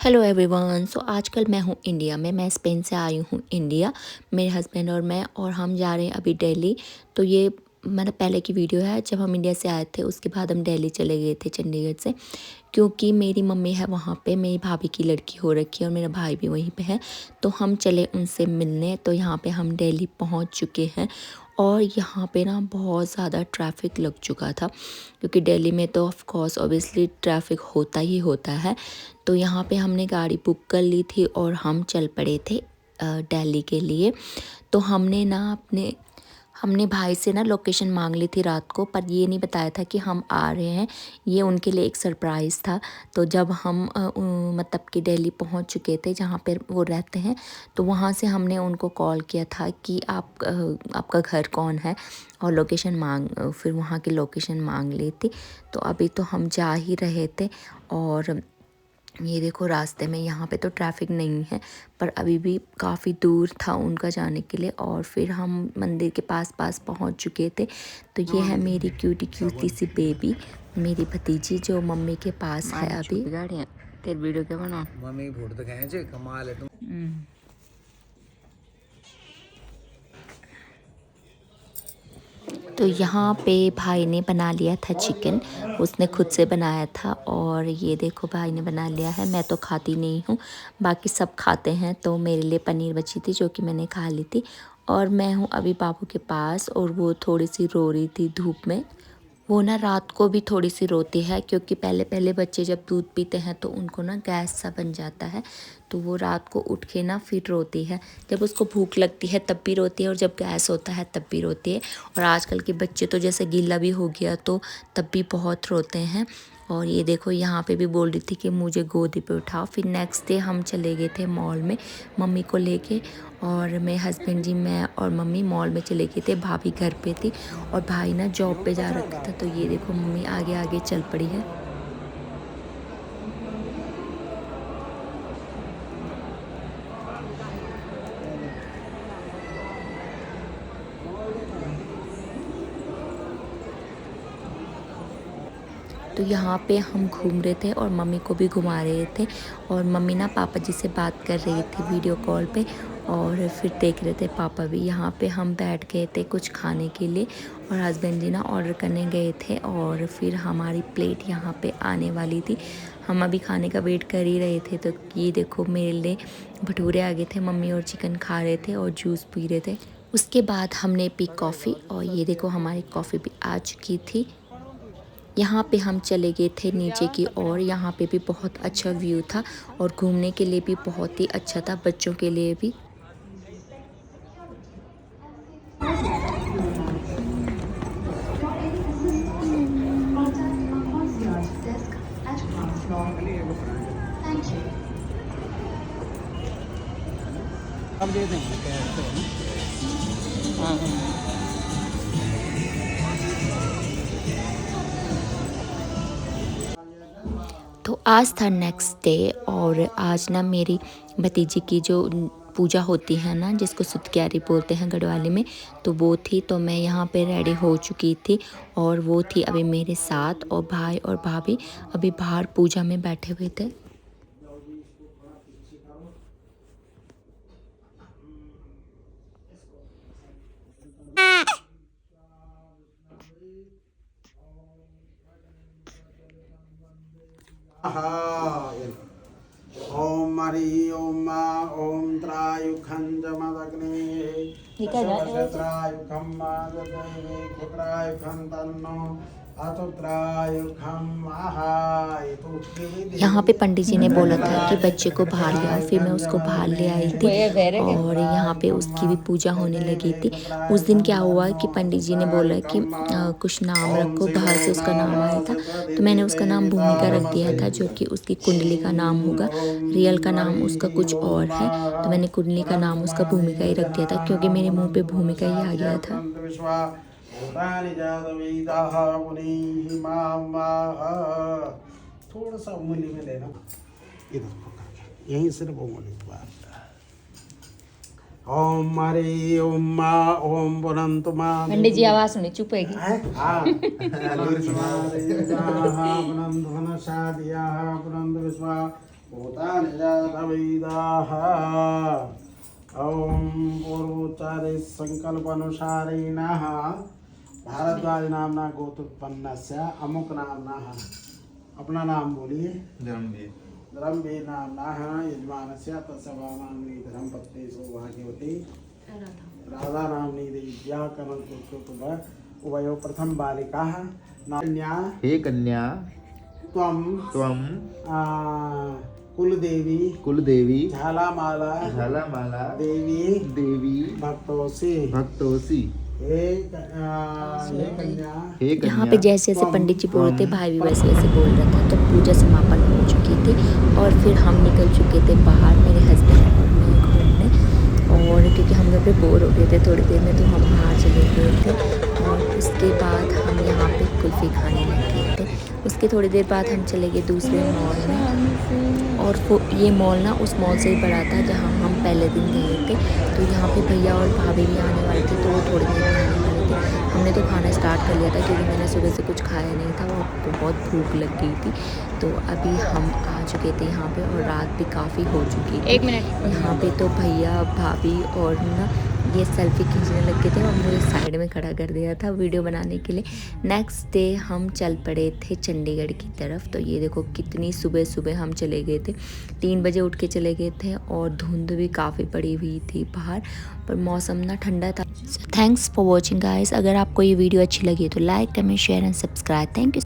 Hello everyone. सो आजकल मैं हूँ इंडिया में। मैं स्पेन से आई हूँ इंडिया। मेरे हस्बैंड और मैं और हम जा रहे हैं अभी दिल्ली। तो ये मैंने पहले की वीडियो है जब हम इंडिया से आए थे। उसके बाद हम दिल्ली चले गए थे चंडीगढ़ से, क्योंकि मेरी मम्मी है वहाँ पे, मेरी भाभी की लड़की हो रखी है और मेरा भाई भी वहीं पे है। तो हम चले उनसे मिलने। तो यहाँ पे हम दिल्ली पहुँच चुके हैं और यहाँ पे ना बहुत ज़्यादा ट्रैफिक लग चुका था, क्योंकि दिल्ली में तो ऑफ कोर्स ऑब्वियसली ट्रैफिक होता ही होता है। तो यहाँ पे हमने गाड़ी बुक कर ली थी और हम चल पड़े थे दिल्ली के लिए। तो हमने भाई से ना लोकेशन मांग ली थी रात को, पर ये नहीं बताया था कि हम आ रहे हैं। ये उनके लिए एक सरप्राइज़ था। तो जब हम मतलब कि दिल्ली पहुंच चुके थे जहाँ पर वो रहते हैं, तो वहाँ से हमने उनको कॉल किया था कि आपका घर कौन है, और फिर वहाँ की लोकेशन मांग ली थी। तो अभी तो हम जा ही रहे थे और ये देखो रास्ते में यहाँ पे तो ट्रैफिक नहीं है, पर अभी भी काफ़ी दूर था उनका जाने के लिए। और फिर हम मंदिर के पास पहुँच चुके थे। तो ये है मेरी क्यूटी सी बेबी, मेरी भतीजी, जो मम्मी के पास है अभी। तेरे वीडियो क्या बना मम्मी फोटो तो खींचे, कमाल है तुम। तो यहाँ पे भाई ने बना लिया था चिकन, उसने खुद से बनाया था। और ये देखो भाई ने बना लिया है। मैं तो खाती नहीं हूँ, बाकी सब खाते हैं। तो मेरे लिए पनीर बची थी जो कि मैंने खा ली थी। और मैं हूँ अभी बाबू के पास, और वो थोड़ी सी रो रही थी धूप में। वो ना रात को भी थोड़ी सी रोती है, क्योंकि पहले पहले बच्चे जब दूध पीते हैं तो उनको ना गैस सा बन जाता है। तो वो रात को उठ के ना फिर रोती है। जब उसको भूख लगती है तब भी रोती है, और जब गैस होता है तब भी रोती है। और आजकल के बच्चे तो जैसे गीला भी हो गया तो तब भी बहुत रोते हैं। और ये देखो यहाँ पे भी बोल रही थी कि मुझे गोदी पे उठाओ। फिर नेक्स्ट डे हम चले गए थे मॉल में मम्मी को लेके, और मेरे हस्बैंड जी, मैं और मम्मी मॉल में चले गए थे। भाभी घर पे थी और भाई ना जॉब पे जा रखा था। तो ये देखो मम्मी आगे आगे चल पड़ी है। तो यहाँ पे हम घूम रहे थे और मम्मी को भी घुमा रहे थे। और मम्मी ना पापा जी से बात कर रही थी वीडियो कॉल पे, और फिर देख रहे थे पापा भी। यहाँ पे हम बैठ गए थे कुछ खाने के लिए, और हस्बैंड जी ना ऑर्डर करने गए थे। और फिर हमारी प्लेट यहाँ पे आने वाली थी। हम अभी खाने का वेट कर ही रहे थे। तो ये देखो मेरे लिए भटूरे आ गए थे। मम्मी और चिकन खा रहे थे और जूस पी रहे थे। उसके बाद हमने पी कॉफ़ी, और ये देखो हमारी कॉफ़ी भी आ चुकी थी। यहाँ पे हम चले गए थे नीचे की ओर। यहाँ पे भी बहुत अच्छा व्यू था, और घूमने के लिए भी बहुत ही अच्छा था, बच्चों के लिए भी। अब दे देंगे कहते हैं ना। हाँ हाँ। तो आज था नेक्स्ट डे, और आज ना मेरी भतीजी की जो पूजा होती है ना, जिसको सुतक्यारी बोलते हैं गढ़वाली में, तो वो थी। तो मैं यहाँ पे रेडी हो चुकी थी, और वो थी अभी मेरे साथ। और भाई और भाभी अभी बाहर पूजा में बैठे हुए थे। ओम हरि ओम मा ओम त्रायुखं जमदग्ने त्रायुखं माददेवे कुत्रायुखं तन्नो अतुत्रायुखं महाय। तो यहाँ पे पंडित जी ने बोला था कि बच्चे को बाहर ले आओ। फिर मैं उसको बाहर ले आई थी, और यहाँ पे उसकी भी पूजा होने लगी थी। उस दिन क्या हुआ कि पंडित जी ने बोला कि कुछ नाम रखो, बाहर से उसका नाम आया था। तो मैंने उसका नाम भूमिका रख दिया था, जो कि उसकी कुंडली का नाम होगा। रियल का नाम उसका कुछ और है, तो मैंने कुंडली का नाम उसका भूमिका ही रख दिया था, क्योंकि मेरे मुँह पे भूमिका ही आ गया था। थोड़ा सा उंगली में लेना, इधर पकड़ के, यहीं सिर्फ उंगली बात। ओम हरि ओम मा ओम बुनंतु मा। पंडित जी आवाज सुनी चुप है। हाँ बुनंतु वनसादिया बुनंतु विश्वा भूतानि जातवेदाः ॐ पूर्वोच्चारे संकल्पानुसारेणः भारद्वाज नामना गोत्रोत्पन्नस्य अमुक नामनः अपना नाम बोलिए धर्मवीर नामनः यजमानस्य तस्य नाम्नि धर्मपत्नी सौभाग्यवती राधा नाम्नी देव्या कनककुटुम्ब उभयो प्रथम बालिकाः नान्या हे कन्या त्वं कुलदेवी झालामाला देवी भक्तोसी यहाँ पे जैसे जैसे पंडित जी बोल रहे थे भाई भी वैसे वैसे बोल रहा था। तो पूजा समापन हो चुकी थी और फिर हम निकल चुके थे बाहर, मेरे हस्बैंड और मैं घूमने। और क्योंकि हम लोग बोर हो गए थे थोड़ी देर में, तो हम बाहर चले गए थे। और उसके बाद हम यहाँ पे कुल्फ़ी खाने लगे थे। उसके थोड़ी देर बाद हम चले गए दूसरे मॉल में, और वो ये मॉल ना उस मॉल से ही बड़ा था जहाँ हम पहले दिन गए थे। तो यहाँ पे भैया और भाभी भी आने वाले थे, तो वो थोड़ी देर में आने वाले थे। हमने तो खाना स्टार्ट कर लिया था क्योंकि मैंने सुबह से कुछ खाया नहीं था और बहुत भूख लग गई थी। तो अभी हम आ चुके थे यहाँ पे और रात भी काफ़ी हो चुकी थी। 1 मिनट यहाँ पे तो भैया भाभी और ना ये सेल्फी खींचने लगे थे और मुझे साइड में खड़ा कर दिया था वीडियो बनाने के लिए। नेक्स्ट डे हम चल पड़े थे चंडीगढ़ की तरफ। तो ये देखो कितनी सुबह सुबह हम चले गए थे, 3 बजे उठ के चले गए थे और धुंध भी काफ़ी पड़ी हुई थी बाहर, पर मौसम ना ठंडा था। Thanks for watching guys. अगर आपको ये वीडियो अच्छी लगी तो like comment share and subscribe. Thank you.